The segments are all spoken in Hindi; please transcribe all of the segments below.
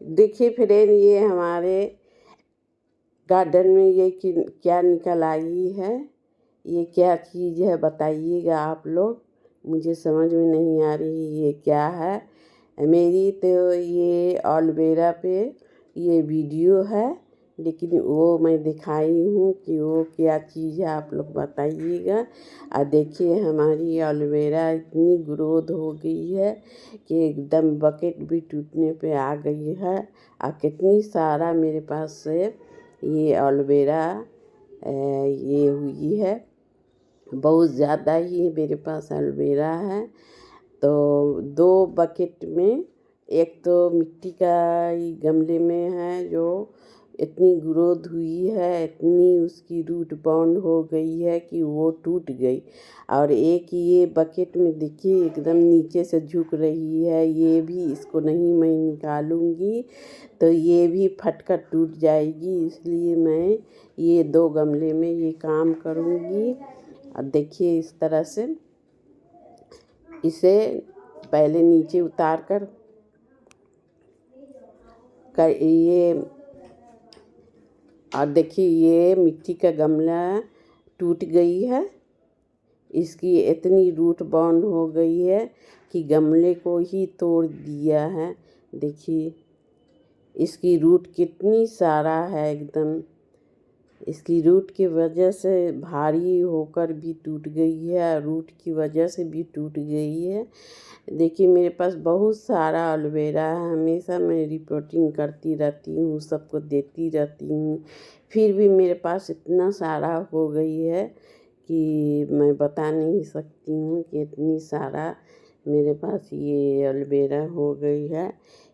देखिए फ्रेंड, ये हमारे गार्डन में ये क्या निकल आई है। ये क्या चीज़ है बताइएगा आप लोग। मुझे समझ में नहीं आ रही ये क्या है। मेरी तो ये एलोवेरा पे ये वीडियो है, लेकिन वो मैं दिखाई हूँ कि वो क्या चीज़ है, आप लोग बताइएगा। और देखिए हमारी एलोवेरा इतनी ग्रोथ हो गई है कि एकदम बकेट भी टूटने पे आ गई है। और कितनी सारा मेरे पास से ये एलोवेरा ये हुई है, बहुत ज़्यादा ही मेरे पास एलोवेरा है। तो 2 बकेट में, एक तो मिट्टी का ही गमले में है जो इतनी ग्रोथ हुई है, इतनी उसकी रूट बाउंड हो गई है कि वो टूट गई। और एक ये बकेट में देखिए एकदम नीचे से झुक रही है, ये भी इसको नहीं मैं निकालूंगी तो ये भी फटकर टूट जाएगी, इसलिए मैं ये 2 गमले में ये काम करूँगी। और देखिए इस तरह से इसे पहले नीचे उतार कर ये, और देखिए ये मिट्टी का गमला टूट गई है, इसकी इतनी रूट बाउंड हो गई है कि गमले को ही तोड़ दिया है। देखिए इसकी रूट कितनी सारा है, एकदम इसकी रूट की वजह से भारी होकर भी टूट गई है, रूट की वजह से भी टूट गई है। देखिए मेरे पास बहुत सारा एलोवेरा है, हमेशा मैं रिपोर्टिंग करती रहती हूँ, सबको देती रहती हूँ, फिर भी मेरे पास इतना सारा हो गई है कि मैं बता नहीं सकती हूँ कि इतनी सारा मेरे पास ये एलोवेरा हो गई है।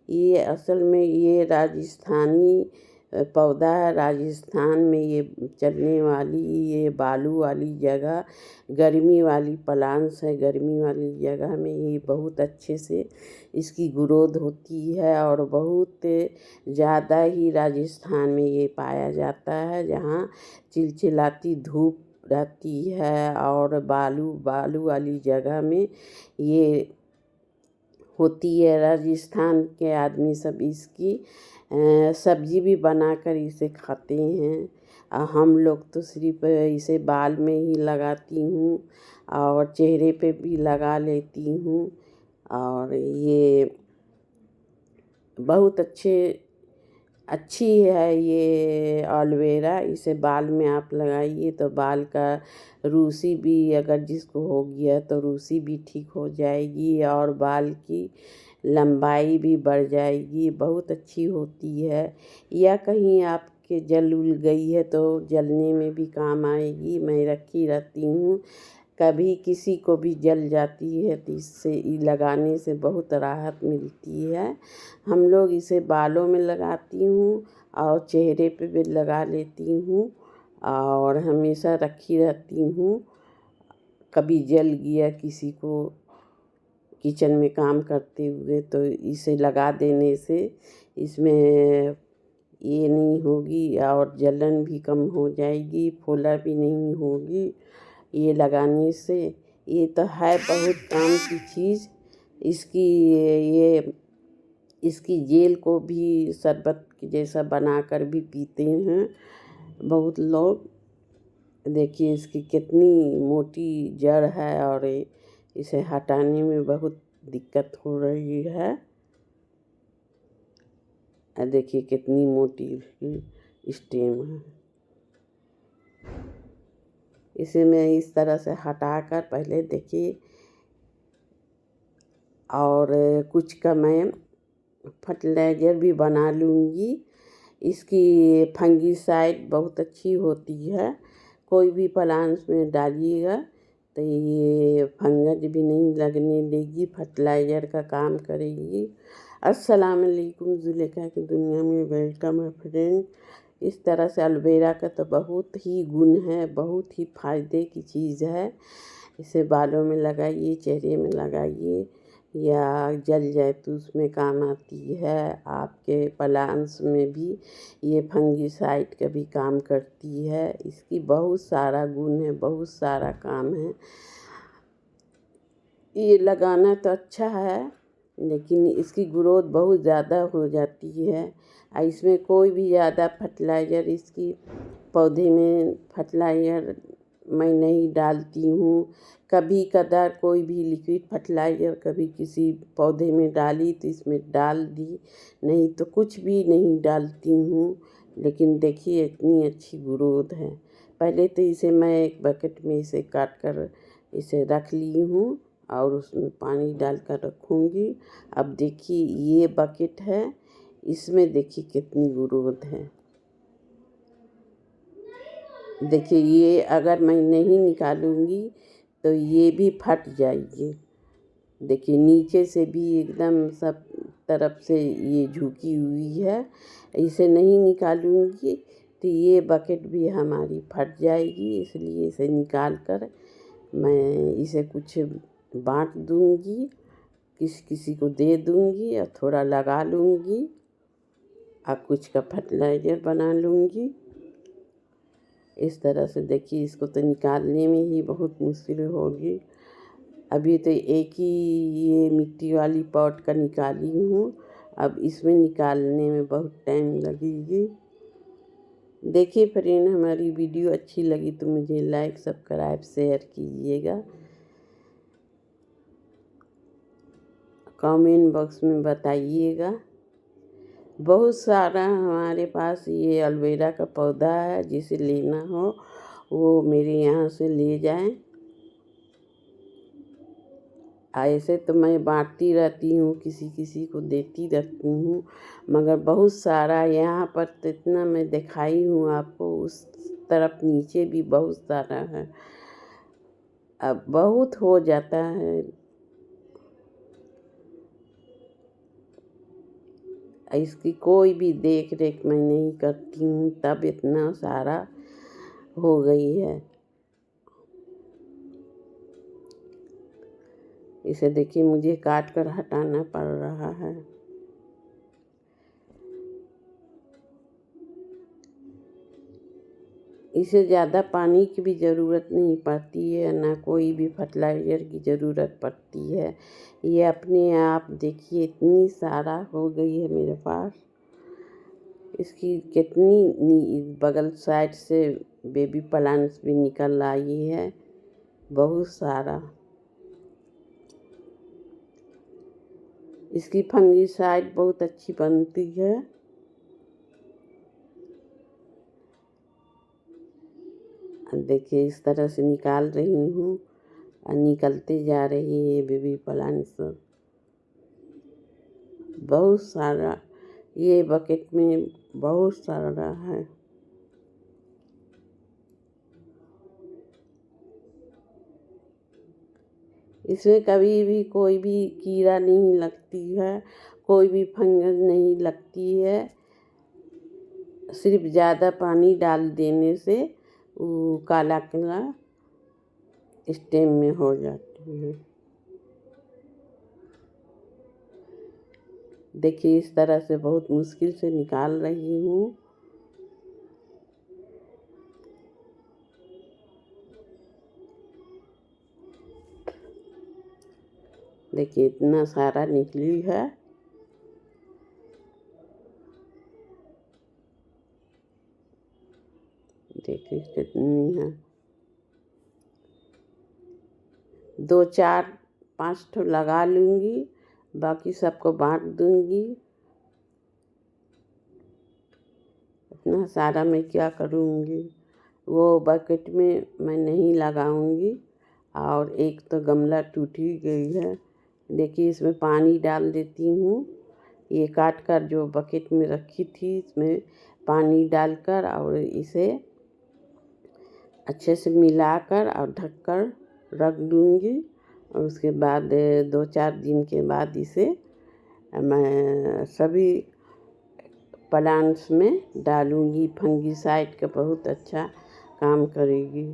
ये असल में ये राजस्थानी पौधा है, राजस्थान में ये चलने वाली ये बालू वाली जगह, गर्मी वाली प्लांट्स है, गर्मी वाली जगह में ये बहुत अच्छे से इसकी ग्रोथ होती है और बहुत ज़्यादा ही राजस्थान में ये पाया जाता है, जहाँ चिलचिलाती धूप रहती है और बालू वाली जगह में ये होती है। राजस्थान के आदमी सब इसकी सब्जी भी बनाकर इसे खाते हैं। हम लोग तो सिर्फ इसे बाल में ही लगाती हूँ और चेहरे पे भी लगा लेती हूँ। और ये बहुत अच्छी है ये एलोवेरा, इसे बाल में आप लगाइए तो बाल का रूसी भी अगर जिसको हो गया तो रूसी भी ठीक हो जाएगी और बाल की लंबाई भी बढ़ जाएगी, बहुत अच्छी होती है। या कहीं आपके जल उल गई है तो जलने में भी काम आएगी, मैं रखी रहती हूँ। कभी किसी को भी जल जाती है तो इससे लगाने से बहुत राहत मिलती है। हम लोग इसे बालों में लगाती हूँ और चेहरे पे भी लगा लेती हूँ और हमेशा रखी रहती हूँ। कभी जल गया किसी को किचन में काम करते हुए तो इसे लगा देने से इसमें ये नहीं होगी और जलन भी कम हो जाएगी, फोला भी नहीं होगी ये लगाने से। ये तो है बहुत काम की चीज़। इसकी जेल को भी शरबत जैसा बनाकर भी पीते हैं बहुत लोग। देखिए इसकी कितनी मोटी जड़ है और इसे हटाने में बहुत दिक्कत हो रही है। देखिए कितनी मोटी इसकी स्टेम है। इसे मैं इस तरह से हटाकर पहले देखिए और कुछ का मैं फर्टिलाइज़र भी बना लूँगी। इसकी फंगीसाइड बहुत अच्छी होती है, कोई भी प्लांट्स में डालिएगा तो ये फंगस भी नहीं लगने देगी, फर्टिलाइज़र का काम करेगी। अस्सलाम वालेकुम, जुलेखा की दुनिया में वेलकम है फ्रेंड। इस तरह से एलोवेरा का तो बहुत ही गुण है, बहुत ही फ़ायदे की चीज़ है। इसे बालों में लगाइए, चेहरे में लगाइए या जल जाए तो उसमें काम आती है। आपके प्लांट्स में भी ये फंगीसाइड का भी काम करती है। इसकी बहुत सारा गुण है, बहुत सारा काम है। ये लगाना तो अच्छा है लेकिन इसकी ग्रोथ बहुत ज़्यादा हो जाती है। इसमें कोई भी ज़्यादा फर्टिलाइज़र इसकी पौधे में फर्टिलाइज़र मैं नहीं डालती हूँ। कभी कदार कोई भी लिक्विड फर्टिलाइज़र कभी किसी पौधे में डाली तो इसमें डाल दी, नहीं तो कुछ भी नहीं डालती हूँ। लेकिन देखिए इतनी अच्छी ग्रोथ है। पहले तो इसे मैं एक बकेट में इसे काट कर इसे रख ली हूँ और उसमें पानी डालकर रखूँगी। अब देखिए ये बकेट है, इसमें देखिए कितनी ग्रोथ है। देखिए ये अगर मैं नहीं निकालूंगी तो ये भी फट जाएगी। देखिए नीचे से भी एकदम सब तरफ से ये झुकी हुई है। इसे नहीं निकालूंगी तो ये बकेट भी हमारी फट जाएगी, इसलिए इसे निकाल कर मैं इसे कुछ बांट दूंगी, किसी को दे दूंगी और थोड़ा लगा लूँगी और कुछ का फर्टिलाइज़र बना लूँगी। इस तरह से देखिए इसको तो निकालने में ही बहुत मुश्किल होगी। अभी तो एक ही ये मिट्टी वाली पॉट का निकाली हूँ, अब इसमें निकालने में बहुत टाइम लगेगी। देखिए फ्रेंड, हमारी वीडियो अच्छी लगी तो मुझे लाइक सब्सक्राइब शेयर कीजिएगा। कमेंट बॉक्स में बताइएगा। बहुत सारा हमारे पास ये एलोवेरा का पौधा है, जिसे लेना हो वो मेरे यहाँ से ले जाएं। ऐसे तो मैं बांटती रहती हूँ, किसी को देती रहती हूँ, मगर बहुत सारा यहाँ पर तो इतना मैं दिखाई हूँ आपको, उस तरफ नीचे भी बहुत सारा है। अब बहुत हो जाता है, इसकी कोई भी देख रेख मैं नहीं करती हूँ, तब इतना सारा हो गई है। इसे देखिए मुझे काट कर हटाना पड़ रहा है। इसे ज़्यादा पानी की भी ज़रूरत नहीं पड़ती है, ना कोई भी फर्टिलाइज़र की ज़रूरत पड़ती है। ये अपने आप देखिए इतनी सारा हो गई है मेरे पास। इसकी कितनी बगल साइड से बेबी प्लांट्स भी निकल आई है, बहुत सारा। इसकी फंगीसाइड बहुत अच्छी बनती है। देखिए इस तरह से निकाल रही हूँ और निकलते जा रही है बेबी प्लांट्स बहुत सारा। ये बकेट में बहुत सारा है। इसमें कभी भी कोई भी कीड़ा नहीं लगती है, कोई भी फंगस नहीं लगती है। सिर्फ ज़्यादा पानी डाल देने से वो काला काला स्टेम में हो जाती है। देखिए इस तरह से बहुत मुश्किल से निकाल रही हूँ। देखिए इतना सारा निकली है। देखिए कितनी है, 2 4 5 ठो लगा लूँगी, बाकी सबको बांट दूँगी। इतना सारा मैं क्या करूँगी, वो बकेट में मैं नहीं लगाऊँगी। और एक तो गमला टूट ही गई है। देखिए इसमें पानी डाल देती हूँ। ये काट कर जो बकेट में रखी थी इसमें पानी डालकर और इसे अच्छे से मिलाकर और ढककर रख दूँगी। और उसके बाद 2-4 दिन के बाद इसे मैं सभी प्लांट्स में डालूँगी। फंगीसाइड का बहुत अच्छा काम करेगी।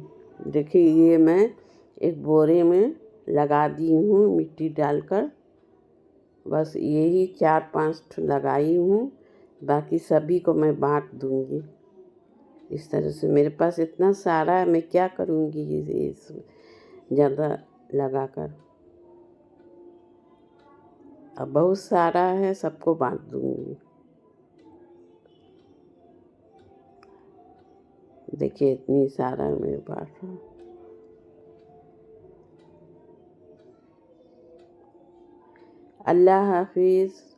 देखिए ये मैं एक बोरे में लगा दी हूँ मिट्टी डालकर। बस यही 4-5 लगाई हूँ, बाकी सभी को मैं बांट दूँगी। इस तरह से मेरे पास इतना सारा है, मैं क्या करूँगी ये ज़्यादा लगाकर। अब बहुत सारा है, सबको बांट दूंगी। देखिए इतनी सारा मेरे पास है। अल्लाह हाफिज़।